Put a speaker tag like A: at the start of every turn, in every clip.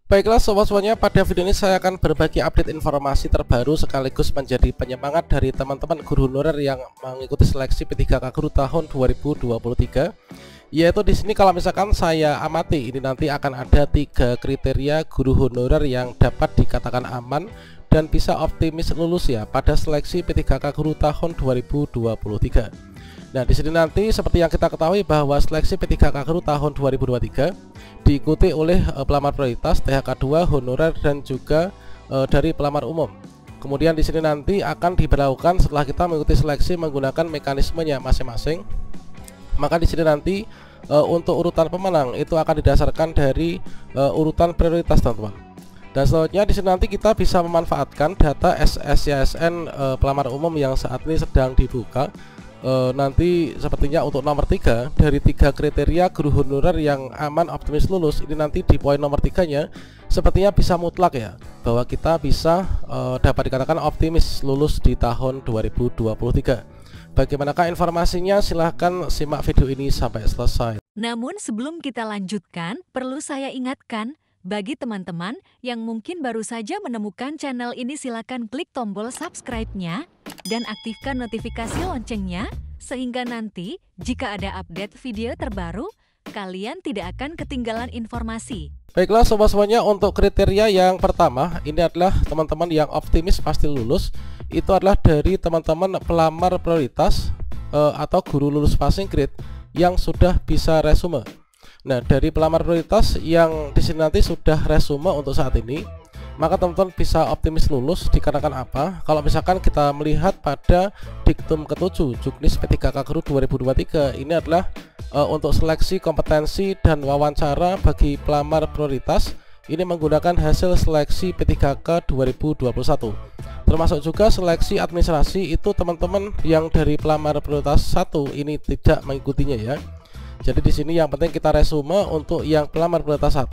A: Baiklah sobat semuanya, pada video ini saya akan berbagi update informasi terbaru sekaligus menjadi penyemangat dari teman-teman guru honorer yang mengikuti seleksi P3K Guru tahun 2023. Yaitu di sini kalau misalkan saya amati, ini nanti akan ada 3 kriteria guru honorer yang dapat dikatakan aman dan bisa optimis lulus ya pada seleksi P3K Guru tahun 2023. Nah, di sini nanti seperti yang kita ketahui bahwa seleksi P3K Guru tahun 2023 diikuti oleh pelamar prioritas, THK 2, honorer dan juga dari pelamar umum. Kemudian di sini nanti akan diberlakukan setelah kita mengikuti seleksi menggunakan mekanismenya masing-masing. Maka di sini nanti untuk urutan pemenang itu akan didasarkan dari urutan prioritas, teman-teman. Dan selanjutnya di sini nanti kita bisa memanfaatkan data SSYSN pelamar umum yang saat ini sedang dibuka. Nanti sepertinya untuk nomor 3 dari 3 kriteria guru honorer yang aman optimis lulus, ini nanti di poin nomor 3-nya sepertinya bisa mutlak ya, bahwa kita bisa dapat dikatakan optimis lulus di tahun 2023. Bagaimanakah informasinya? Silahkan simak video ini sampai selesai.
B: Namun sebelum kita lanjutkan, perlu saya ingatkan, bagi teman-teman yang mungkin baru saja menemukan channel ini, silakan klik tombol subscribe-nya dan aktifkan notifikasi loncengnya, sehingga nanti jika ada update video terbaru, kalian tidak akan ketinggalan informasi.
A: Baiklah sobat semuanya, untuk kriteria yang pertama ini adalah teman-teman yang optimis pasti lulus. Itu adalah dari teman-teman pelamar prioritas atau guru lulus passing grade yang sudah bisa resume. Nah, dari pelamar prioritas yang di sini nanti sudah resume untuk saat ini, maka teman-teman bisa optimis lulus dikarenakan apa? Kalau misalkan kita melihat pada diktum ke-7 Juknis P3K Guru 2023, ini adalah untuk seleksi kompetensi dan wawancara bagi pelamar prioritas. Ini menggunakan hasil seleksi P3K 2021. Termasuk juga seleksi administrasi, itu teman-teman yang dari pelamar prioritas 1 ini tidak mengikutinya ya. Jadi di sini yang penting kita resume untuk yang pelamar prioritas 1,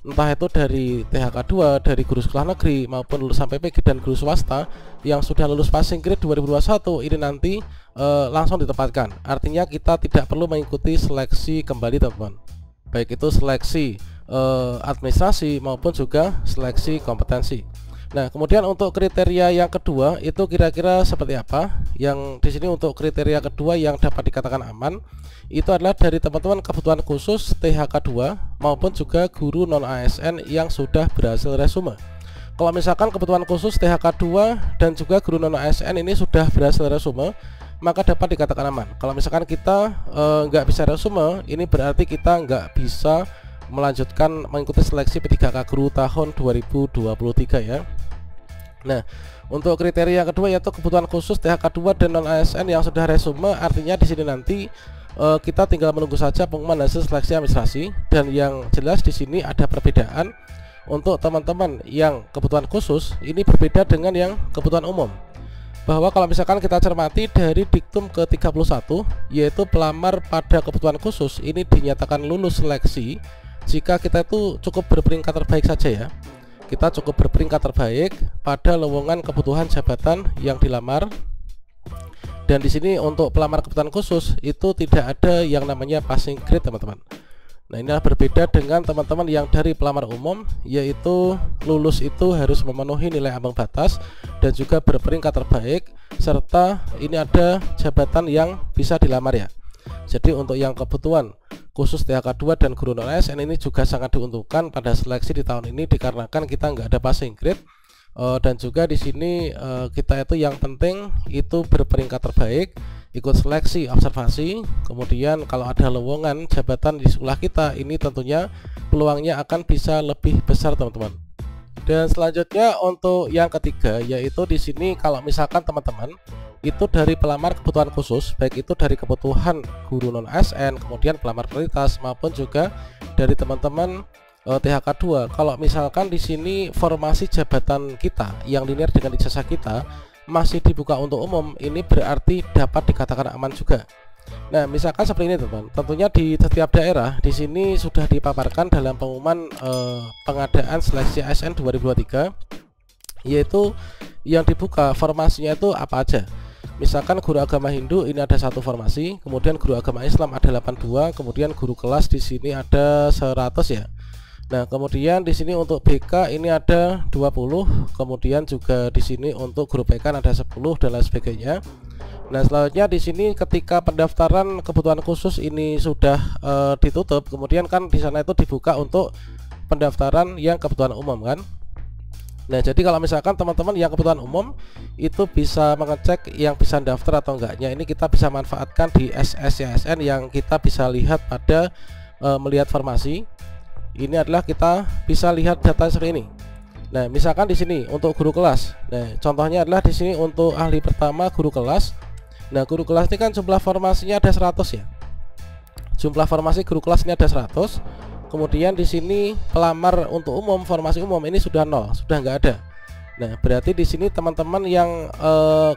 A: entah itu dari THK 2, dari guru sekolah negeri maupun lulusan PPG dan guru swasta yang sudah lulus passing grade 2021, ini nanti langsung ditempatkan. Artinya kita tidak perlu mengikuti seleksi kembali, teman-teman. Baik itu seleksi administrasi maupun juga seleksi kompetensi. Nah, kemudian untuk kriteria yang kedua itu kira-kira seperti apa? Yang di sini untuk kriteria kedua yang dapat dikatakan aman itu adalah dari teman-teman kebutuhan khusus THK 2 maupun juga guru non ASN yang sudah berhasil resume. Kalau misalkan kebutuhan khusus THK 2 dan juga guru non ASN ini sudah berhasil resume, maka dapat dikatakan aman. Kalau misalkan kita nggak bisa resume, ini berarti kita nggak bisa melanjutkan mengikuti seleksi P3K Guru tahun 2023 ya. Nah, untuk kriteria yang kedua yaitu kebutuhan khusus THK 2 dan non ASN yang sudah resume, artinya di sini nanti kita tinggal menunggu saja pengumuman hasil seleksi administrasi. Dan yang jelas di sini ada perbedaan untuk teman-teman yang kebutuhan khusus ini berbeda dengan yang kebutuhan umum. Bahwa kalau misalkan kita cermati dari diktum ke-31 yaitu pelamar pada kebutuhan khusus ini dinyatakan lulus seleksi jika kita itu cukup berperingkat terbaik saja ya. Kita cukup berperingkat terbaik pada lowongan kebutuhan jabatan yang dilamar. Dan di sini untuk pelamar kebutuhan khusus itu tidak ada yang namanya passing grade, teman-teman. Nah, inilah berbeda dengan teman-teman yang dari pelamar umum, yaitu lulus itu harus memenuhi nilai ambang batas dan juga berperingkat terbaik, serta ini ada jabatan yang bisa dilamar ya. Jadi untuk yang kebutuhan khusus THK 2 dan guru non ASN ini juga sangat diuntungkan pada seleksi di tahun ini dikarenakan kita nggak ada passing grade. Dan juga di sini kita itu yang penting itu berperingkat terbaik, ikut seleksi observasi. Kemudian kalau ada lowongan jabatan di sekolah kita, ini tentunya peluangnya akan bisa lebih besar, teman-teman. Dan selanjutnya untuk yang ketiga yaitu di sini kalau misalkan teman-teman itu dari pelamar kebutuhan khusus, baik itu dari kebutuhan guru non ASN, kemudian pelamar prioritas maupun juga dari teman-teman THK 2. Kalau misalkan di sini formasi jabatan kita yang linear dengan ijazah kita masih dibuka untuk umum, ini berarti dapat dikatakan aman juga. Nah, misalkan seperti ini, teman-teman. Tentunya di setiap daerah di sini sudah dipaparkan dalam pengumuman pengadaan seleksi ASN 2023, yaitu yang dibuka formasinya itu apa aja. Misalkan guru agama Hindu ini ada 1 formasi, kemudian guru agama Islam ada 82, kemudian guru kelas di sini ada 100 ya. Nah, kemudian di sini untuk BK ini ada 20, kemudian juga di sini untuk grup PK ada 10 dan lain sebagainya. Nah, selanjutnya di sini ketika pendaftaran kebutuhan khusus ini sudah ditutup, kemudian kan di sana itu dibuka untuk pendaftaran yang kebutuhan umum kan. Nah, jadi kalau misalkan teman-teman yang kebutuhan umum itu bisa mengecek yang bisa daftar atau enggaknya, ini kita bisa manfaatkan di SSYSN yang kita bisa lihat pada melihat formasi. Ini adalah kita bisa lihat data seperti ini. Nah, misalkan di sini untuk guru kelas. Nah, contohnya adalah di sini untuk ahli pertama guru kelas. Nah, guru kelas ini kan jumlah formasinya ada 100 ya. Jumlah formasi guru kelas ini ada 100. Kemudian di sini pelamar untuk umum, formasi umum ini sudah 0, sudah nggak ada. Nah, berarti di sini teman-teman yang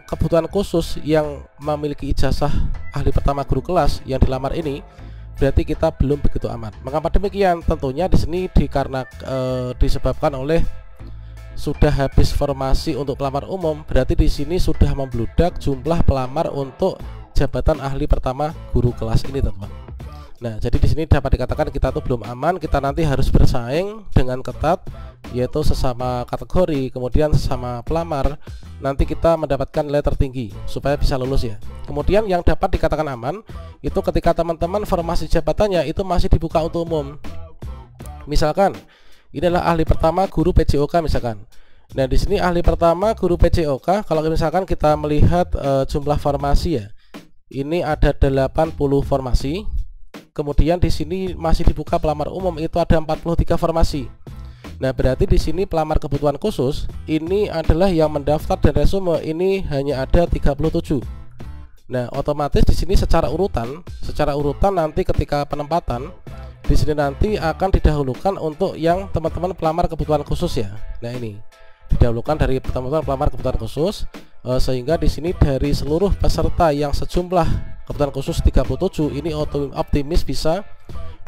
A: kebutuhan khusus yang memiliki ijazah ahli pertama guru kelas yang dilamar ini, berarti kita belum begitu aman. Mengapa demikian? Tentunya di sini disebabkan oleh sudah habis formasi untuk pelamar umum, berarti di sini sudah membludak jumlah pelamar untuk jabatan ahli pertama guru kelas ini, teman-teman. Nah, jadi di sini dapat dikatakan kita tuh belum aman, kita nanti harus bersaing dengan ketat, yaitu sesama kategori, kemudian sesama pelamar, nanti kita mendapatkan nilai tertinggi supaya bisa lulus ya. Kemudian yang dapat dikatakan aman itu ketika teman-teman formasi jabatannya itu masih dibuka untuk umum. Misalkan ini adalah ahli pertama guru PJOK misalkan. Nah, di sini ahli pertama guru PJOK, kalau misalkan kita melihat jumlah formasi ya, ini ada 80 formasi. Kemudian di sini masih dibuka pelamar umum itu ada 43 formasi. Nah, berarti di sini pelamar kebutuhan khusus ini adalah yang mendaftar dan resume ini hanya ada 37. Nah, otomatis di sini secara urutan nanti ketika penempatan di sini nanti akan didahulukan untuk yang teman-teman pelamar kebutuhan khusus ya. Nah, ini didahulukan dari teman-teman pelamar kebutuhan khusus, sehingga di sini dari seluruh peserta yang sejumlah kebutuhan khusus 37 ini optimis bisa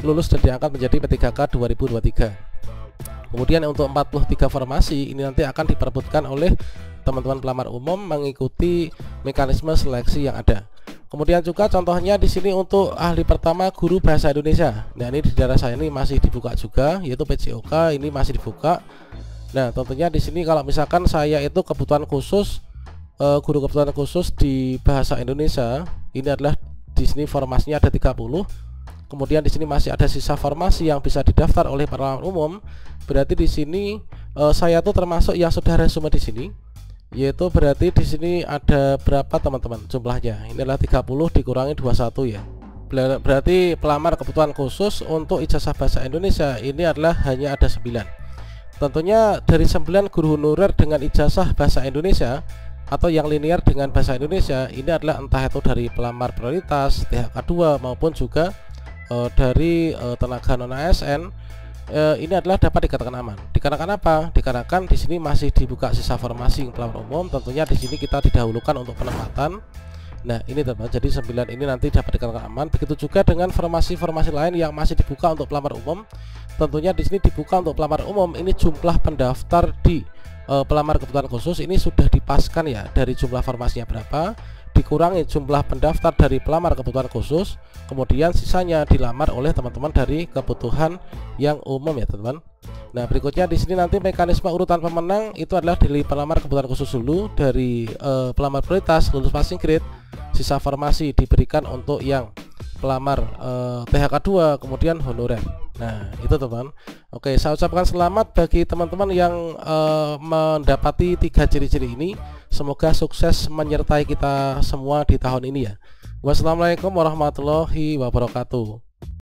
A: lulus dan diangkat menjadi P3K 2023. Kemudian untuk 43 formasi ini nanti akan diperebutkan oleh teman-teman pelamar umum mengikuti mekanisme seleksi yang ada. Kemudian juga contohnya di sini untuk ahli pertama guru bahasa Indonesia. Nah, ini di daerah saya ini masih dibuka juga, yaitu PJOK ini masih dibuka. Nah, tentunya di sini kalau misalkan saya itu kebutuhan khusus guru kebutuhan khusus di bahasa Indonesia, ini adalah di sini formasinya ada 30. Kemudian di sini masih ada sisa formasi yang bisa didaftar oleh pelamar umum. Berarti di sini saya tuh termasuk yang sudah resume di sini. Yaitu berarti di sini ada berapa teman-teman jumlahnya? Ini adalah 30 dikurangi 21 ya. Berarti pelamar kebutuhan khusus untuk ijazah bahasa Indonesia ini adalah hanya ada 9. Tentunya dari 9 guru honorer dengan ijazah bahasa Indonesia atau yang linear dengan bahasa Indonesia ini adalah entah itu dari pelamar prioritas, THK2 maupun juga dari tenaga non ASN, ini adalah dapat dikatakan aman. Dikarenakan apa? Dikarenakan di sini masih dibuka sisa formasi pelamar umum, tentunya di sini kita didahulukan untuk penempatan. Nah, ini teman, jadi 9 ini nanti dapat dikatakan aman. Begitu juga dengan formasi-formasi lain yang masih dibuka untuk pelamar umum. Tentunya di sini dibuka untuk pelamar umum, ini jumlah pendaftar di pelamar kebutuhan khusus ini sudah dipaskan ya, dari jumlah formasinya berapa dikurangi jumlah pendaftar dari pelamar kebutuhan khusus, kemudian sisanya dilamar oleh teman-teman dari kebutuhan yang umum ya, teman-teman. Nah, berikutnya di sini nanti mekanisme urutan pemenang itu adalah dari pelamar kebutuhan khusus dulu, dari pelamar prioritas, lulus passing grade, sisa formasi diberikan untuk yang pelamar THK2, kemudian honorer. Nah, itu teman. Oke, saya ucapkan selamat bagi teman-teman yang mendapati 3 ciri-ciri ini. Semoga sukses menyertai kita semua di tahun ini ya. Wassalamualaikum warahmatullahi wabarakatuh.